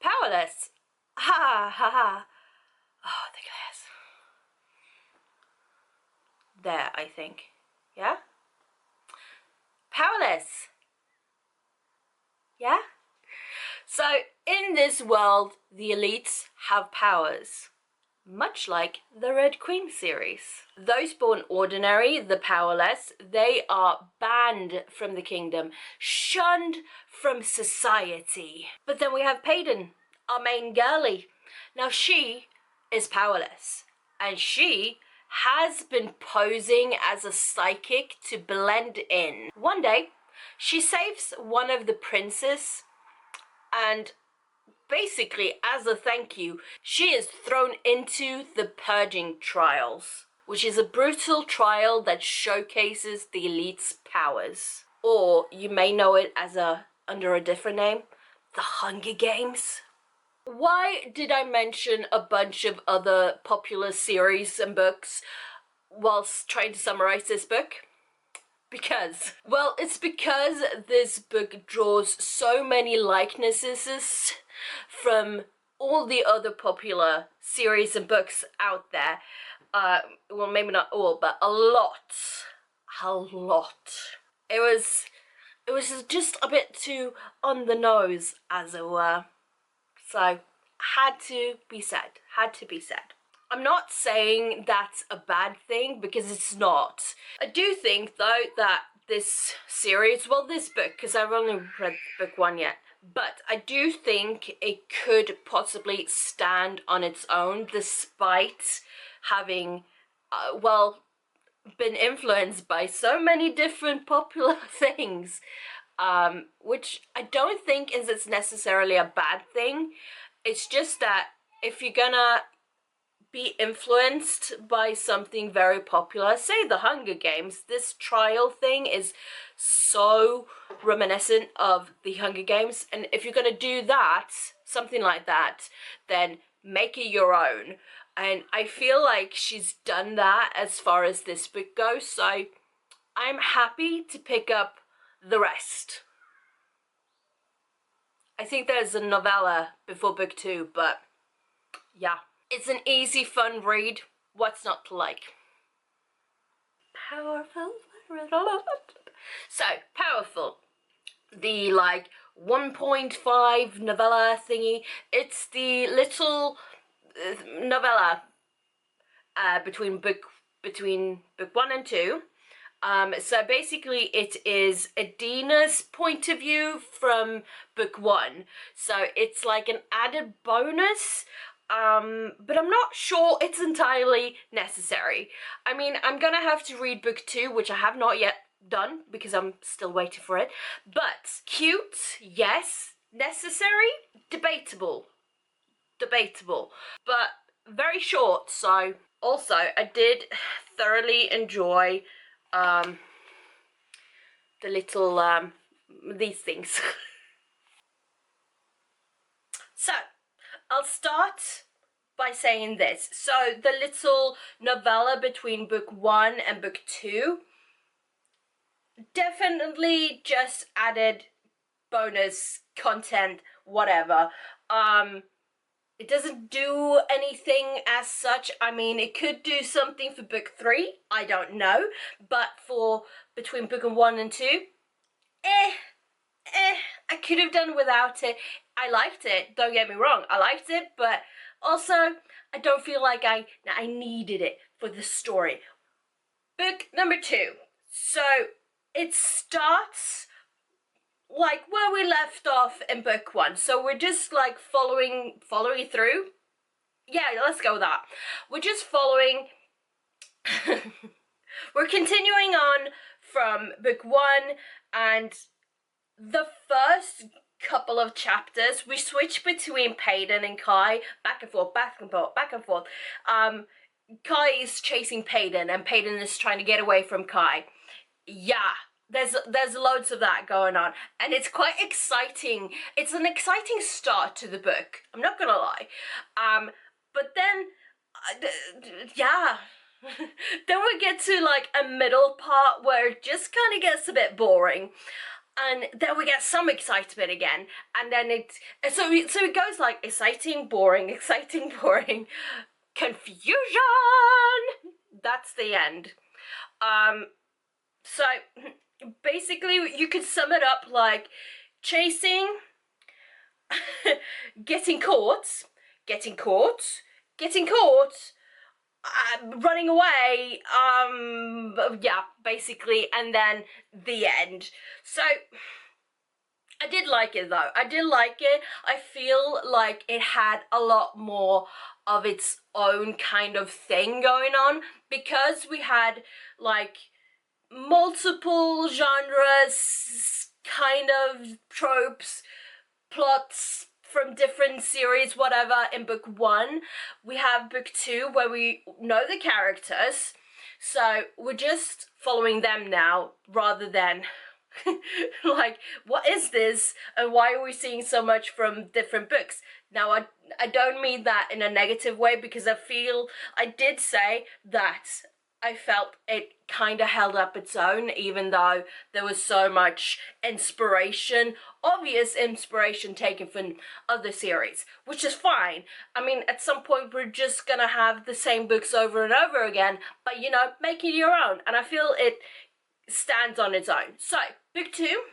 Powerless. Ha ha ha. Oh, the glass. There, I think. Yeah? Powerless. Yeah? So, in this world, the elites have powers, much like the Red Queen series. Those born ordinary, the powerless, they are banned from the kingdom, shunned from society. But then we have Paedyn, our main girlie. Now she is powerless, and she has been posing as a psychic to blend in. One day, she saves one of the princes, and basically, as a thank you, she is thrown into the Purging Trials, which is a brutal trial that showcases the elite's powers. Or you may know it as under a different name, the Hunger Games. Why did I mention a bunch of other popular series and books whilst trying to summarize this book? Because, well, it's because this book draws so many likenesses from all the other popular series and books out there. Well, maybe not all, but a lot. A lot. It was just a bit too on the nose, as it were. So, had to be said. Had to be said. I'm not saying that's a bad thing, because it's not. I do think, though, that this series, well, this book, because I've only read book 1 yet, but I do think it could possibly stand on its own, despite having, well, been influenced by so many different popular things, which I don't think is necessarily a bad thing. It's just that if you're gonna be influenced by something very popular, say the Hunger Games, this trial thing is so reminiscent of the Hunger Games, and if you're gonna do that, something like that, then make it your own. And I feel like she's done that as far as this book goes, so I'm happy to pick up the rest. I think there's a novella before book 2, but yeah. It's an easy, fun read. What's not to like? Powerful. So, Powerful. The, like, 1.5 novella thingy. It's the little novella between book 1 and 2. So basically it is Adina's point of view from book 1. So it's like an added bonus. But I'm not sure it's entirely necessary. I mean, I'm gonna have to read book 2, which I have not yet done because I'm still waiting for it. But cute, yes. Necessary, debatable. But very short, so also I did thoroughly enjoy the little these things. So I'll start by saying this. So the little novella between book 1 and book 2 definitely just added bonus content, whatever. It doesn't do anything as such. I mean, it could do something for book 3, I don't know, but for between book 1 and 2, I could have done without it. I liked it, don't get me wrong, I liked it, but also I don't feel like I needed it for the story. Book number 2. So it starts like where we left off in book 1. So we're just like following through. Yeah, let's go with that. We're just following. We're continuing on from book 1, and the first couple of chapters we switch between Paedyn and Kai, back and forth, back and forth, back and forth. Kai is chasing Paedyn, and Paedyn is trying to get away from Kai. Yeah, there's loads of that going on, and it's quite exciting. It's an exciting start to the book, I'm not gonna lie. But then, yeah, then we get to like a middle part where it just kind of gets a bit boring. And then we get some excitement again, and then it goes like exciting, boring, confusion. That's the end. So basically you could sum it up like chasing, getting caught, getting caught, getting caught, running away, yeah, basically, and then the end. So I did like it though. I did like it. I feel like it had a lot more of its own kind of thing going on, because we had like multiple genres, kind of tropes, plots from different series, whatever, in book one. We have book two where we know the characters, so we're just following them now rather than like, what is this and why are we seeing so much from different books? Now I don't mean that in a negative way, because I did say that I felt it kind of held up its own, even though there was so much inspiration, obvious inspiration taken from other series, which is fine. I mean, at some point we're just gonna have the same books over and over again, but you know, make it your own, and I feel it stands on its own. So, book two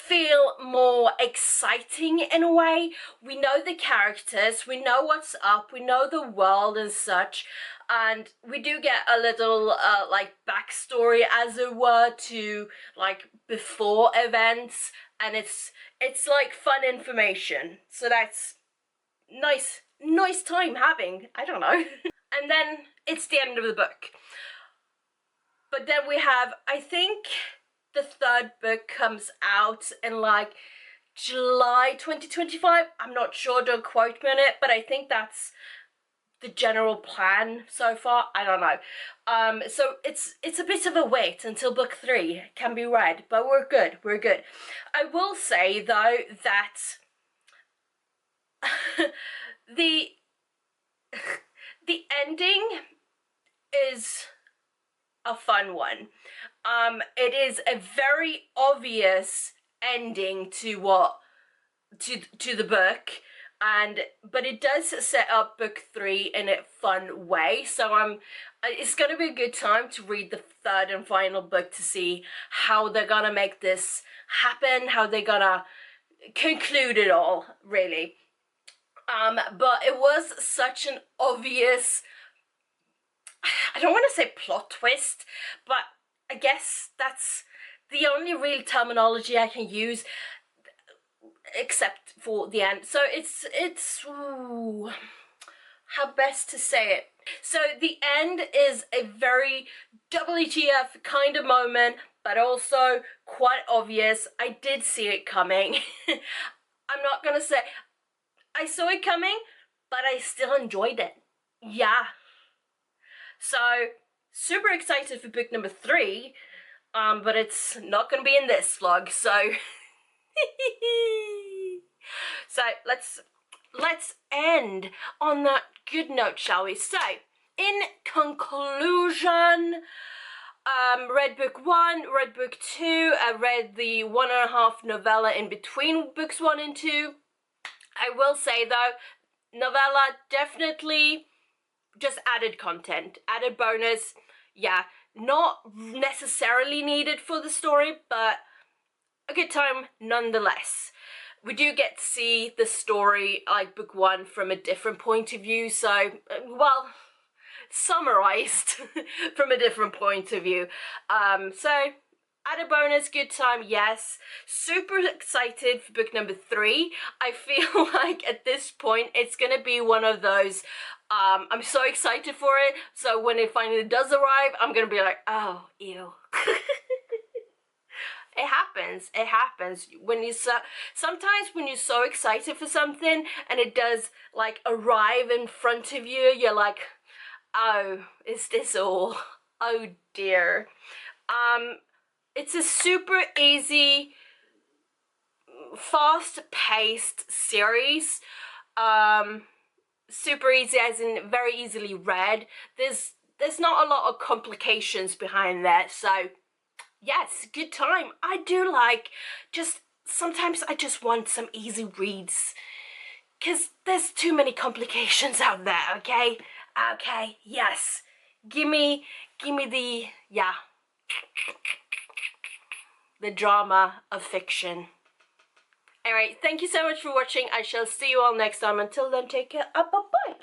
feel more exciting in a way. We know the characters, we know what's up, we know the world and such, and we do get a little like backstory, as it were, to like before events, and it's like fun information. So that's nice time having, I don't know. And then it's the end of the book. But then we have, I think the third book comes out in like July 2025. I'm not sure, don't quote me on it, but I think that's the general plan so far. I don't know. So it's a bit of a wait until book three can be read, but we're good. I will say though that the ending is a fun one. It is a very obvious ending to the book, but it does set up book three in a fun way. So it's gonna be a good time to read the third and final book to see how they're gonna make this happen, how they're gonna conclude it all, really. But it was such an obvious, I don't want to say plot twist, but I guess that's the only real terminology I can use, except for the end. So it's ooh, how best to say it. So the end is a very WTF kind of moment, but also quite obvious. I did see it coming. I'm not gonna say I saw it coming, but I still enjoyed it. Yeah. So, super excited for book number three, but it's not going to be in this vlog, so... So, let's end on that good note, shall we? So, in conclusion, read book one, read book two, I read the 1.5 novella in between books one and two. I will say, though, novella definitely... just added content, added bonus, yeah, not necessarily needed for the story, but a good time nonetheless. We do get to see the story, like book one, from a different point of view, so, well, summarized from a different point of view. So, added bonus, good time, yes. Super excited for book number three. I feel like at this point it's gonna be one of those, I'm so excited for it, so when it finally does arrive, I'm gonna be like, oh, ew. It happens. When you sometimes when you're so excited for something and it does like arrive in front of you, you're like, oh, is this all? Oh dear. It's a super easy, fast-paced series. Super easy as in very easily read. There's not a lot of complications behind that, so Yes, good time. I do like, sometimes I just want some easy reads. Because there's too many complications out there, okay? Okay, yes. Gimme the, yeah, the drama of fiction. Alright, thank you so much for watching. I shall see you all next time. Until then, take care. Bye-bye.